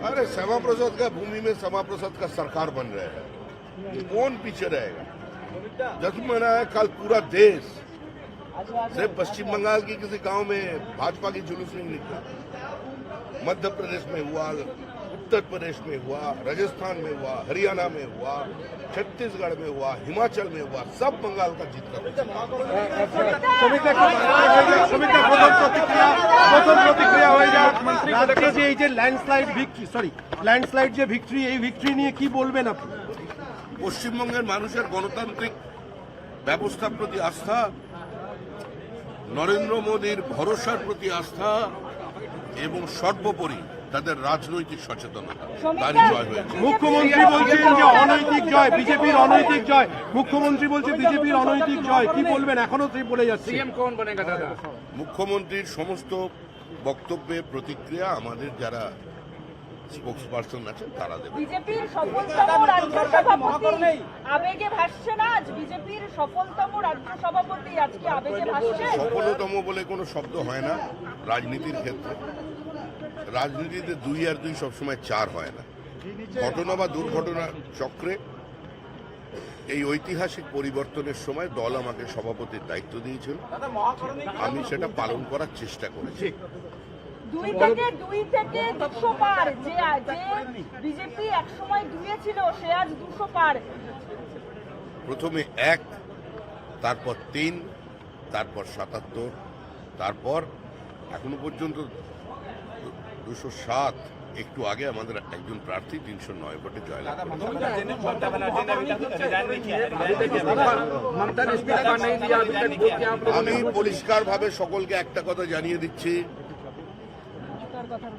अरे श्यामा प्रसाद का भूमि में श्यामा प्रसाद का सरकार बन रहे हैं, कौन पीछे रहेगा? जश्न मना है कल पूरा देश। सिर्फ पश्चिम बंगाल की किसी गांव में भाजपा की जुलूस नहीं निकला, मध्य प्रदेश में हुआ, उत्तर प्रदेश में हुआ, राजस्थान में हुआ, हरियाणा में हुआ, छत्तीसगढ़ में हुआ, हिमाचल में हुआ, सब बंगाल का जीत कर ল্যান্ডস্লাইড যে ভিক্টরি, এই ভিক্টরি নিয়ে কি বলবেন আপনি? পশ্চিমবঙ্গের মানুষের গণতান্ত্রিক ব্যবস্থার প্রতি আস্থা, নরেন্দ্র মোদীর ভরসার প্রতি আস্থা এবং সর্বোপরি তাদের রাজনৈতিক সচেতনতা, তারই জয় হয়েছে। মুখ্যমন্ত্রী বলছেন যে অনৈতিক জয়, বিজেপির অনৈতিক জয়। মুখ্যমন্ত্রী বলছে বিজেপির অনৈতিক জয়, কি বলবেন? এখনো সেই বলে যাচ্ছে। মুখ্যমন্ত্রীর সমস্ত বক্তব্যের প্রতিক্রিয়া আমাদের যারা স্পোক্স পার্সন আছেন তারা দেবে। বিজেপির সফলতম রাজ্য সভাপতি আবেগে ভাসছে না আজ? বিজেপির সফলতম রাজ্য সভাপতি আজকে আবেগে ভাসছে? সফলতম বলে কোনো শব্দ হয় না রাজনীতির ক্ষেত্রে। রাজনীতিতে 2 আর 2 সবসময় 4 হয় না। ঘটনা বা দুর্ঘটনা চক্রে এই ঐতিহাসিক পরিবর্তনের সময় দল আমাকে সভাপতির দায়িত্ব দিয়েছিল, আমি সেটা পালন করার চেষ্টা করেছি। 2 থেকে 200 পার, যে বিজেপি একসময় 2 ছিল সে আজ 200 পার। প্রথমে 1, তারপর 3, তারপর 77, তারপর এখনো পর্যন্ত 207। একটু আগে আমাদের একজন প্রার্থী 309 ভোটে জয়লাভ করেছেন। আমি পরিষ্কারভাবে সকলকে একটা কথা জানিয়ে দিচ্ছি,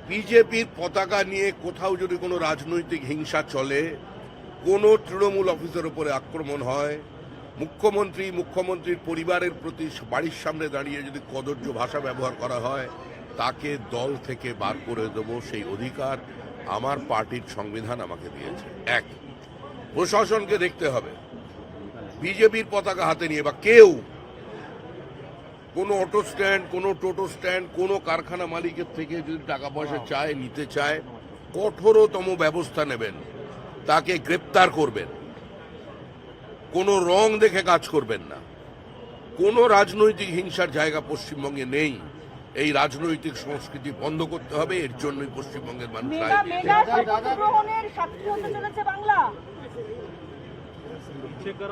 বিজেপির পতাকা নিয়ে কোথাও যদি কোনো রাজনৈতিক হিংসা চলে, কোনো তৃণমূল অফিসের উপরে আক্রমণ হয়, মুখ্যমন্ত্রীর পরিবারের প্রতি বাড়ির সামনে দাঁড়িয়ে যদি কদর্য ভাষা ব্যবহার করা হয়, তাকে দল থেকে বার করে দেব, সেই অধিকার আমার পার্টির সংবিধান আমাকে দিয়েছে। 1, প্রশাসনকে দেখতে হবে বিজেপির পতাকা হাতে নিয়ে বা কেউ কোনো অটো স্ট্যান্ড, কোনো টোটো স্ট্যান্ড, কোনো কারখানা মালিকের থেকে যদি টাকা পয়সা চায়, নিতে চায়, কঠোরতম ব্যবস্থা নেবেন, তাকে গ্রেপ্তার করবেন, কোনো রং দেখে কাজ করবেন না। কোনো রাজনৈতিক হিংসার জায়গা পশ্চিমবঙ্গে নেই। এই রাজনৈতিক সংস্কৃতি বন্ধ করতে হবে, এর জন্যই পশ্চিমবঙ্গের মানুষ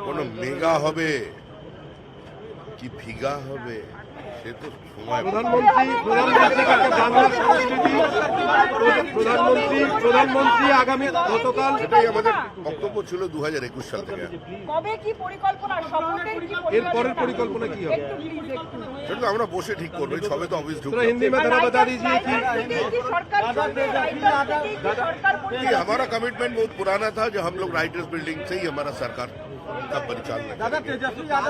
কোনো মেগা হবে কি ফিগা হবে সে তো সময়। প্রধানমন্ত্রী আগামী গতকাল, সেটাই আমাদের বক্তব্য ছিল 2021 সাল থেকে। কবে কি পরিকল্পনা, এর পরের পরিকল্পনা কি হবে সেটা আমরা বসে ঠিক করবো, সবে তো অফিস ঢুকবে। হিন্দি में बता दीजिए कि हमारा कमिटमेंट बहुत पुराना था, जो हम लोग राइटर्स बिल्डिंग से ही हमारा सरकार का परिचालन